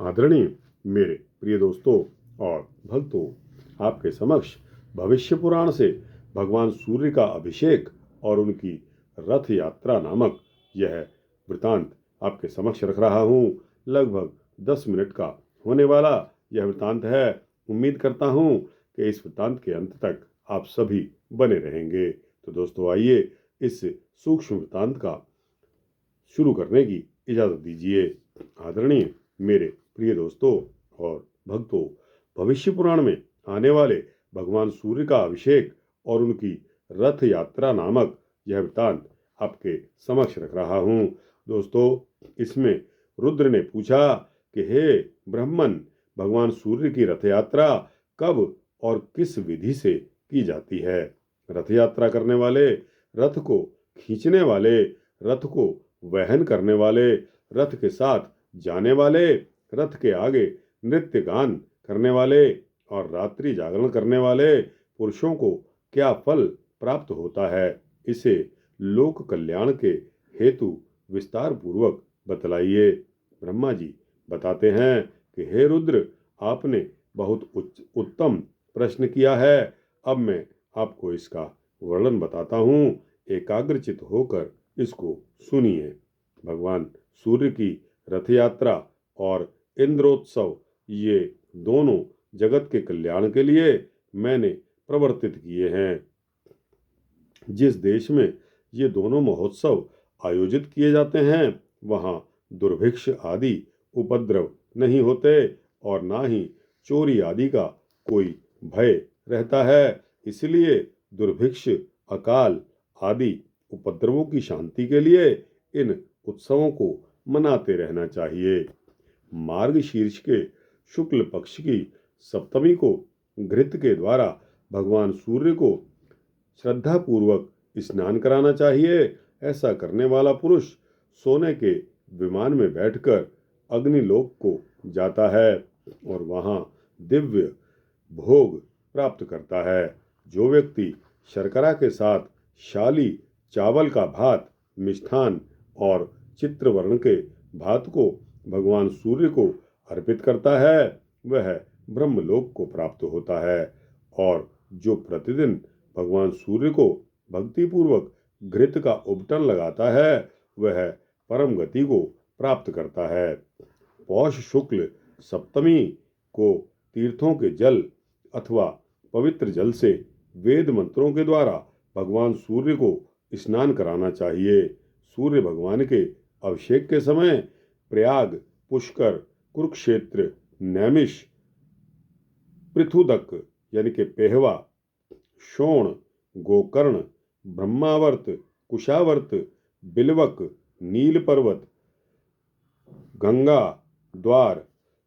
आदरणीय मेरे प्रिय दोस्तों और भक्तों, आपके समक्ष भविष्य पुराण से भगवान सूर्य का अभिषेक और उनकी रथ यात्रा नामक यह वृतांत आपके समक्ष रख रहा हूँ। लगभग 10 मिनट का होने वाला यह वृतांत है। उम्मीद करता हूँ कि इस वृतांत के अंत तक आप सभी बने रहेंगे। तो दोस्तों, आइए इस सूक्ष्म वृतांत का शुरू करने की इजाज़त दीजिए। आदरणीय मेरे प्रिय दोस्तों और भक्तों, भविष्य पुराण में आने वाले भगवान सूर्य का अभिषेक और उनकी रथ यात्रा नामक यह वृतांत आपके समक्ष रख रहा हूँ। दोस्तों, इसमें रुद्र ने पूछा कि हे ब्रह्मन, भगवान सूर्य की रथ यात्रा कब और किस विधि से की जाती है? रथ यात्रा करने वाले, रथ को खींचने वाले, रथ को वहन करने वाले, रथ के साथ जाने वाले, रथ के आगे नृत्य गान करने वाले और रात्रि जागरण करने वाले पुरुषों को क्या फल प्राप्त होता है, इसे लोक कल्याण के हेतु विस्तार पूर्वक बतलाइए। ब्रह्मा जी बताते हैं कि हे रुद्र, आपने बहुत उत्तम प्रश्न किया है। अब मैं आपको इसका वर्णन बताता हूँ। एकाग्रचित होकर इसको सुनिए। भगवान सूर्य की रथ यात्रा और इंद्रोत्सव, ये दोनों जगत के कल्याण के लिए मैंने प्रवर्तित किए हैं। जिस देश में ये दोनों महोत्सव आयोजित किए जाते हैं, वहाँ दुर्भिक्ष आदि उपद्रव नहीं होते और ना ही चोरी आदि का कोई भय रहता है। इसलिए दुर्भिक्ष, अकाल आदि उपद्रवों की शांति के लिए इन उत्सवों को मनाते रहना चाहिए। मार्गशीर्ष के शुक्ल पक्ष की सप्तमी को घृत के द्वारा भगवान सूर्य को श्रद्धापूर्वक स्नान कराना चाहिए। ऐसा करने वाला पुरुष सोने के विमान में बैठकर अग्निलोक को जाता है और वहां दिव्य भोग प्राप्त करता है। जो व्यक्ति शर्करा के साथ शाली चावल का भात, मिष्ठान और चित्रवर्ण के भात को भगवान सूर्य को अर्पित करता है, वह ब्रह्मलोक को प्राप्त होता है। और जो प्रतिदिन भगवान सूर्य को भक्तिपूर्वक घृत का उपटन लगाता है, वह परम गति को प्राप्त करता है। पौष शुक्ल सप्तमी को तीर्थों के जल अथवा पवित्र जल से वेद मंत्रों के द्वारा भगवान सूर्य को स्नान कराना चाहिए। सूर्य भगवान के अभिषेक के समय प्रयाग, पुष्कर, कुरुक्षेत्र, नैमिष, पृथुदक यानी कि पेहवा, शोण, गोकर्ण, ब्रह्मावर्त, कुशावर्त, बिलवक, नील पर्वत, गंगा द्वार,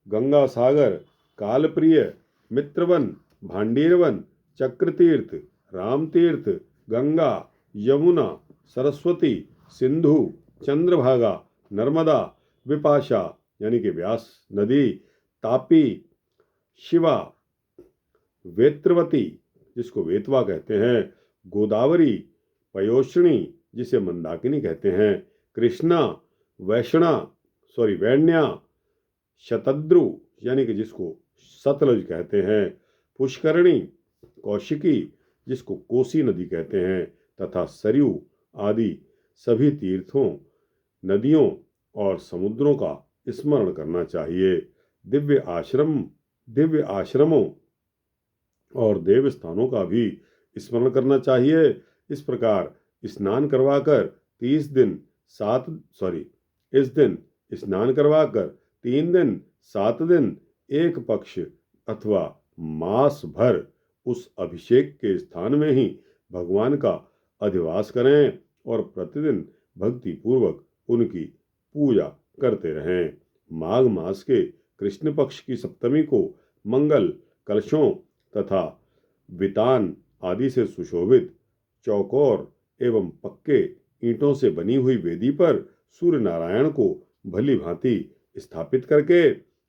गंगा सागर, कालप्रिय, मित्रवन, भांडीरवन, चक्रतीर्थ, रामतीर्थ, गंगा, यमुना, सरस्वती, सिंधु, चंद्रभागा, नर्मदा, विपाशा यानी कि व्यास नदी, तापी, शिवा, वेत्रवती जिसको वेतवा कहते हैं, गोदावरी, पयोष्णी जिसे मंदाकिनी कहते हैं, कृष्णा, वैण्या, शतद्रु यानी कि जिसको सतलज कहते हैं, पुष्करणी, कौशिकी जिसको कोसी नदी कहते हैं, तथा सरयू आदि सभी तीर्थों, नदियों और समुद्रों का स्मरण करना चाहिए। दिव्य आश्रमों और देव स्थानों का भी स्मरण करना चाहिए। इस प्रकार स्नान करवाकर इस दिन स्नान करवाकर 3 दिन 7 दिन एक पक्ष अथवा मास भर उस अभिषेक के स्थान में ही भगवान का अधिवास करें और प्रतिदिन भक्ति पूर्वक उनकी पूजा करते रहें। माघ मास के कृष्ण पक्ष की सप्तमी को मंगल कलशों तथा वितान आदि से सुशोभित चौकोर एवं पक्के ईंटों से बनी हुई वेदी पर सूर्य नारायण को भली भांति स्थापित करके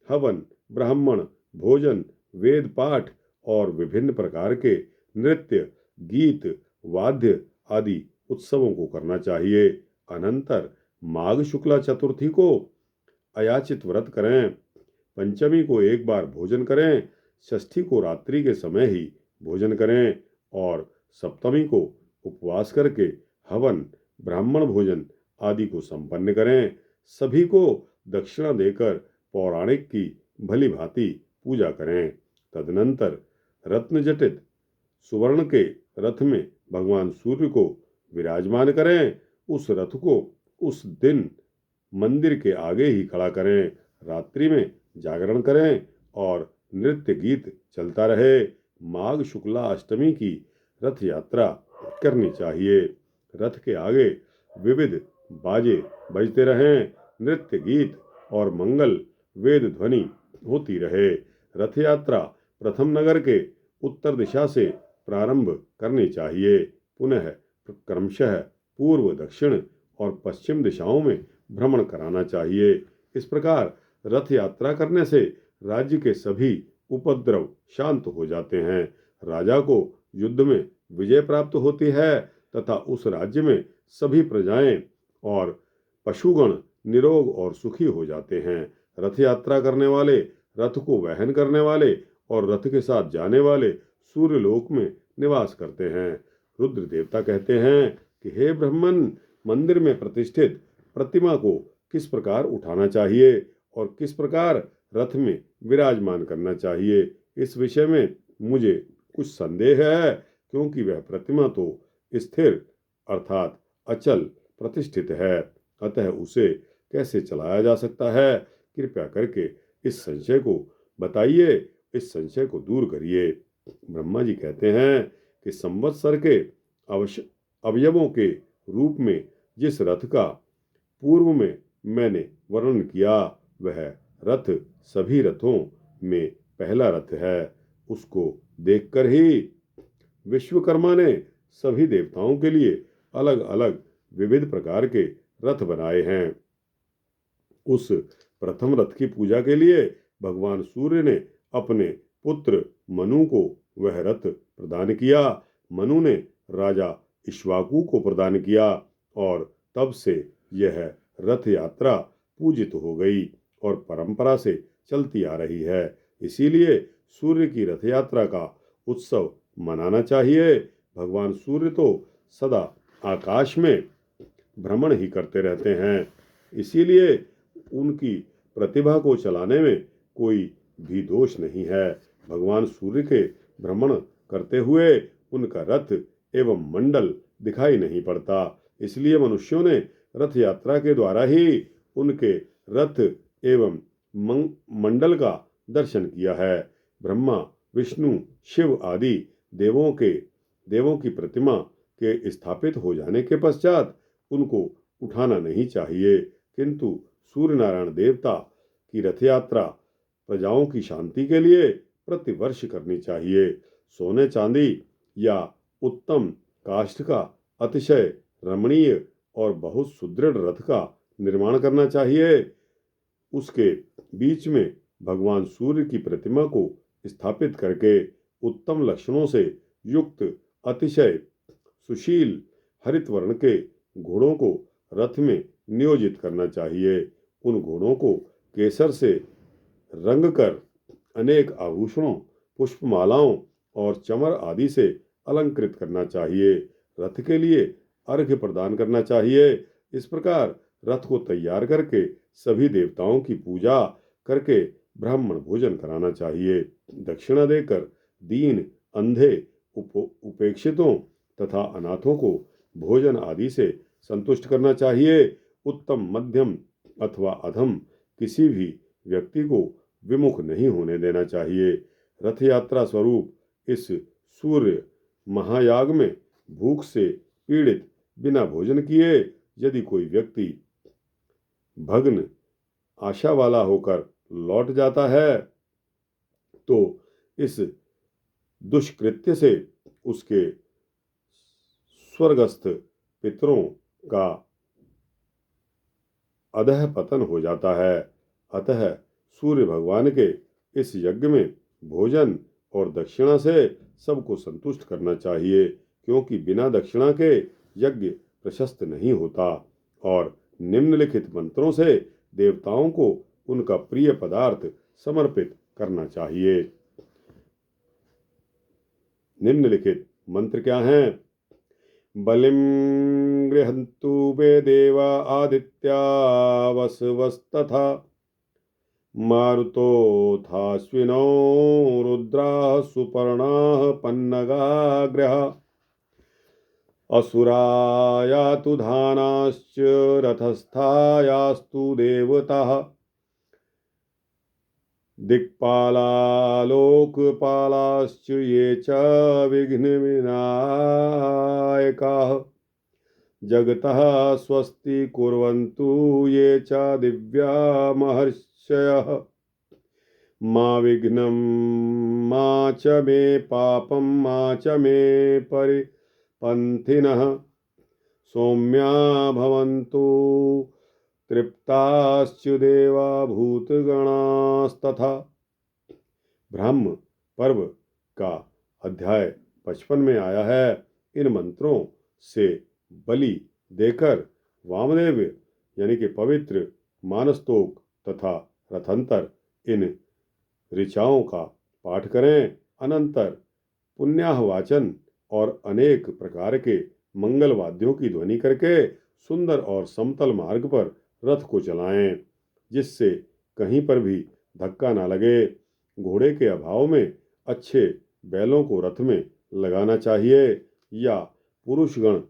हवन, ब्राह्मण, भोजन, वेद पाठ और विभिन्न प्रकार के नृत्य, गीत, वाद्य आदि उत्सवों को करना चाहिए। अनंतर माघ शुक्ला चतुर्थी को अयाचित व्रत करें। पंचमी को एक बार भोजन करें, षष्ठी को रात्रि के समय ही भोजन करें और सप्तमी को उपवास करके हवन, ब्राह्मण भोजन आदि को संपन्न करें। सभी को दक्षिणा देकर पौराणिक की भली भांति पूजा करें। तदनंतर रत्न जटित सुवर्ण के रथ में भगवान सूर्य को विराजमान करें। उस रथ को उस दिन मंदिर के आगे ही खड़ा करें। रात्रि में जागरण करें और नृत्य गीत चलता रहे। माघ शुक्ला अष्टमी की रथ यात्रा करनी चाहिए। रथ के आगे विविध बाजे बजते रहें, नृत्य गीत और मंगल वेद ध्वनि होती रहे। रथ यात्रा प्रथम नगर के उत्तर दिशा से प्रारंभ करनी चाहिए। पुनः क्रमशः पूर्व, दक्षिण और पश्चिम दिशाओं में भ्रमण कराना चाहिए। इस प्रकार रथ यात्रा करने से राज्य के सभी उपद्रव शांत हो जाते हैं। राजा को युद्ध में विजय प्राप्त होती है तथा उस राज्य में सभी प्रजाएं और पशुगण निरोग और सुखी हो जाते हैं। रथ यात्रा करने वाले, रथ को वहन करने वाले और रथ के साथ जाने वाले सूर्यलोक में निवास करते हैं। रुद्र देवता कहते हैं कि हे ब्राह्मण, मंदिर में प्रतिष्ठित प्रतिमा को किस प्रकार उठाना चाहिए और किस प्रकार रथ में विराजमान करना चाहिए, इस विषय में मुझे कुछ संदेह है, क्योंकि वह प्रतिमा तो स्थिर अर्थात अचल प्रतिष्ठित है, अतः उसे कैसे चलाया जा सकता है। कृपया करके इस संशय को बताइए, इस संशय को दूर करिए। ब्रह्मा जी कहते हैं कि संवत्सर के अवयवों के रूप में जिस रथ का पूर्व में मैंने वर्णन किया, वह रथ सभी रथों में पहला रथ है। उसको देखकर ही विश्वकर्मा ने सभी देवताओं के लिए अलग अलग विविध प्रकार के रथ बनाए हैं। उस प्रथम रथ की पूजा के लिए भगवान सूर्य ने अपने पुत्र मनु को वह रथ प्रदान किया। मनु ने राजा इक्ष्वाकु को प्रदान किया और तब से यह रथ यात्रा पूजित हो गई और परंपरा से चलती आ रही है। इसीलिए सूर्य की रथ यात्रा का उत्सव मनाना चाहिए। भगवान सूर्य तो सदा आकाश में भ्रमण ही करते रहते हैं, इसीलिए उनकी प्रतिभा को चलाने में कोई भी दोष नहीं है। भगवान सूर्य के भ्रमण करते हुए उनका रथ एवं मंडल दिखाई नहीं पड़ता, इसलिए मनुष्यों ने रथ यात्रा के द्वारा ही उनके रथ एवं मंडल का दर्शन किया है। ब्रह्मा, विष्णु, शिव आदि देवों की प्रतिमा के स्थापित हो जाने के पश्चात उनको उठाना नहीं चाहिए, किंतु सूर्य नारायण देवता की रथ यात्रा प्रजाओं की शांति के लिए प्रतिवर्ष करनी चाहिए। सोने चांदी या उत्तम काष्ठ का अतिशय रमणीय और बहुत सुदृढ़ रथ का निर्माण करना चाहिए। उसके बीच में भगवान सूर्य की प्रतिमा को स्थापित करके उत्तम लक्षणों से युक्त अतिशय सुशील हरित वर्ण के घोड़ों को रथ में नियोजित करना चाहिए। उन घोड़ों को केसर से रंग कर अनेक आभूषणों, पुष्पमालाओं और चमर आदि से अलंकृत करना चाहिए। रथ के लिए अर्घ्य प्रदान करना चाहिए। इस प्रकार रथ को तैयार करके सभी देवताओं की पूजा करके ब्राह्मण भोजन कराना चाहिए। दक्षिणा देकर दीन, अंधे, उपेक्षितों तथा अनाथों को भोजन आदि से संतुष्ट करना चाहिए। उत्तम, मध्यम अथवा अधम किसी भी व्यक्ति को विमुख नहीं होने देना चाहिए। रथ यात्रा स्वरूप इस सूर्य महायाग में भूख से पीड़ित बिना भोजन किए यदि कोई व्यक्ति भग्न आशा वाला होकर लौट जाता है, तो इस दुष्कृत्य से उसके स्वर्गस्थ पितरों का अधः पतन हो जाता है। अतः सूर्य भगवान के इस यज्ञ में भोजन और दक्षिणा से सबको संतुष्ट करना चाहिए, क्योंकि बिना दक्षिणा के यज्ञ प्रशस्त नहीं होता और निम्नलिखित मंत्रों से देवताओं को उनका प्रिय पदार्थ समर्पित करना चाहिए। निम्नलिखित मंत्र क्या हैं? बलिं गृहन्तु वे देवा आदित्या वसवस्तथा मारुतोऽथाश्विनो रुद्राः सुपर्णाः पन्नगाग्रहा असुरायातु धानाश्च रथस्थायास्तु देवताः दिक्पालालोकपालाश्च ये च विघ्नविनायकाः जगतः स्वस्ति कुर्वन्तु ये च दिव्या महर्षयः मा विघ्नं मा च मे पापं मा च मे परिपन्थिनः सौम्या भवन्तु तृप्ताश्च देवा भूतगणास्तथा। ब्रह्म पर्व का अध्याय 55 में आया है। इन मंत्रों से बलि देकर वामदेव यानी कि पवित्र मानस्तोक तथा रथंतर इन ऋचाओं का पाठ करें। अनंतर पुण्याह वाचन और अनेक प्रकार के मंगल वाद्यों की ध्वनि करके सुंदर और समतल मार्ग पर रथ को चलाएं, जिससे कहीं पर भी धक्का ना लगे। घोड़े के अभाव में अच्छे बैलों को रथ में लगाना चाहिए या पुरुषगण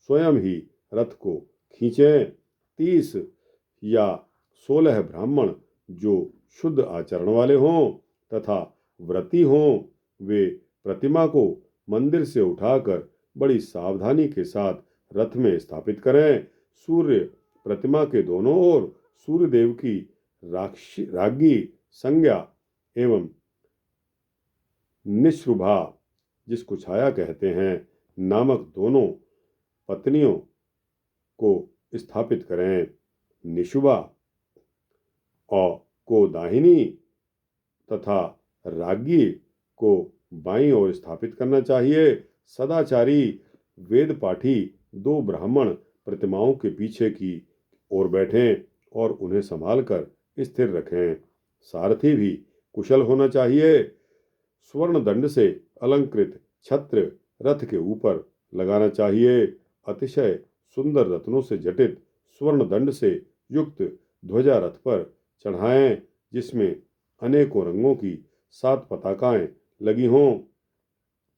स्वयं ही रथ को खींचें। 30 या 16 ब्राह्मण जो शुद्ध आचरण वाले हों तथा व्रती हों, वे प्रतिमा को मंदिर से उठाकर बड़ी सावधानी के साथ रथ में स्थापित करें। सूर्य प्रतिमा के दोनों ओर सूर्यदेव की राज्ञी संज्ञा एवं निश्रुभा, जिसको छाया कहते हैं, नामक दोनों पत्नियों को स्थापित करें। निशुभा और को दाहिनी तथा राज्ञी को बाईं ओर स्थापित करना चाहिए। सदाचारी वेद पाठी 2 ब्राह्मण प्रतिमाओं के पीछे की ओर बैठें और उन्हें संभालकर स्थिर रखें। सारथी भी कुशल होना चाहिए। स्वर्ण दंड से अलंकृत छत्र रथ के ऊपर लगाना चाहिए। अतिशय सुंदर रत्नों से जटित स्वर्ण दंड से युक्त ध्वजा रथ पर चढ़ाएं, जिसमें अनेकों रंगों की 7 पताकाएं लगी हों।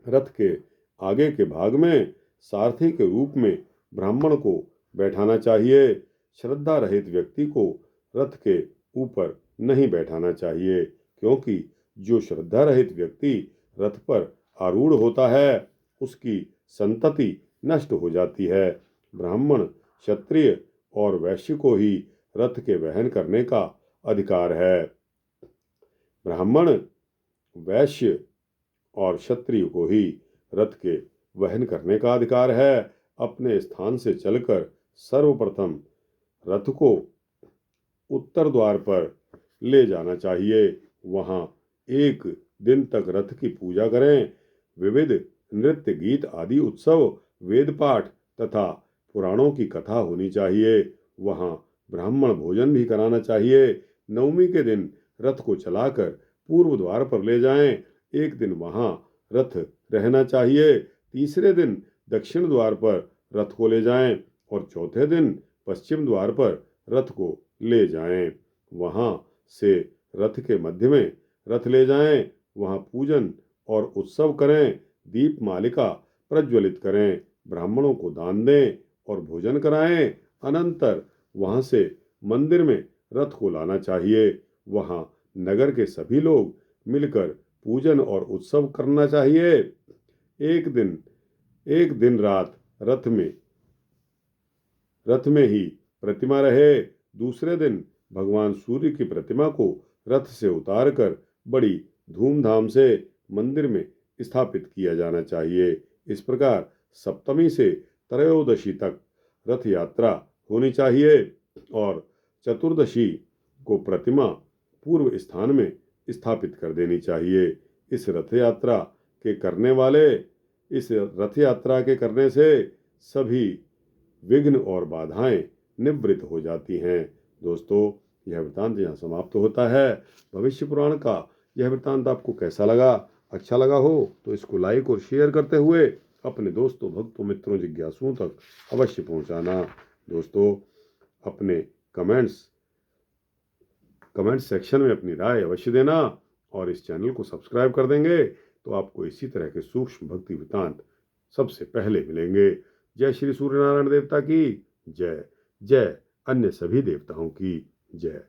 रथ के आगे के भाग में सारथी के रूप में ब्राह्मण को बैठाना चाहिए। श्रद्धा रहित व्यक्ति को रथ के ऊपर नहीं बैठाना चाहिए, क्योंकि जो श्रद्धा रहित व्यक्ति रथ पर आरूढ़ होता है उसकी संतति नष्ट हो जाती है। ब्राह्मण, क्षत्रिय और वैश्य को ही रथ के वहन करने का अधिकार है। ब्राह्मण, वैश्य और क्षत्रिय को ही रथ के वहन करने का अधिकार है। अपने स्थान से चलकर सर्वप्रथम रथ को उत्तर द्वार पर ले जाना चाहिए। वहां 1 दिन तक रथ की पूजा करें। विविध नृत्य, गीत आदि उत्सव, वेद पाठ तथा पुराणों की कथा होनी चाहिए। वहां ब्राह्मण भोजन भी कराना चाहिए। नवमी के दिन रथ को चलाकर पूर्व द्वार पर ले जाएं। 1 दिन वहां रथ रहना चाहिए। तीसरे दिन दक्षिण द्वार पर रथ को ले जाएं और चौथे दिन पश्चिम द्वार पर रथ को ले जाएं। वहां से रथ के मध्य में रथ ले जाएं। वहां पूजन और उत्सव करें। दीप मालिका प्रज्वलित करें। ब्राह्मणों को दान दें और भोजन कराएं। अनंतर वहां से मंदिर में रथ को लाना चाहिए। वहां नगर के सभी लोग मिलकर पूजन और उत्सव करना चाहिए। एक दिन रात रथ में ही प्रतिमा रहे। दूसरे दिन भगवान सूर्य की प्रतिमा को रथ से उतारकर बड़ी धूमधाम से मंदिर में स्थापित किया जाना चाहिए। इस प्रकार सप्तमी से त्रयोदशी तक रथ यात्रा होनी चाहिए और चतुर्दशी को प्रतिमा पूर्व स्थान में स्थापित कर देनी चाहिए। इस रथ यात्रा के करने से सभी विघ्न और बाधाएं निवृत्त हो जाती हैं। दोस्तों, यह वृत्तांत यहाँ समाप्त होता है। भविष्य पुराण का यह वृत्तांत आपको कैसा लगा? अच्छा लगा हो तो इसको लाइक और शेयर करते हुए अपने दोस्तों, भक्तों, मित्रों, जिज्ञासुओं तक अवश्य पहुंचाना। दोस्तों, अपने कमेंट सेक्शन में अपनी राय अवश्य देना और इस चैनल को सब्सक्राइब कर देंगे तो आपको इसी तरह के सूक्ष्म भक्ति वृत्तांत सबसे पहले मिलेंगे। जय श्री सूर्य नारायण देवता की जय। जय अन्य सभी देवताओं की जय।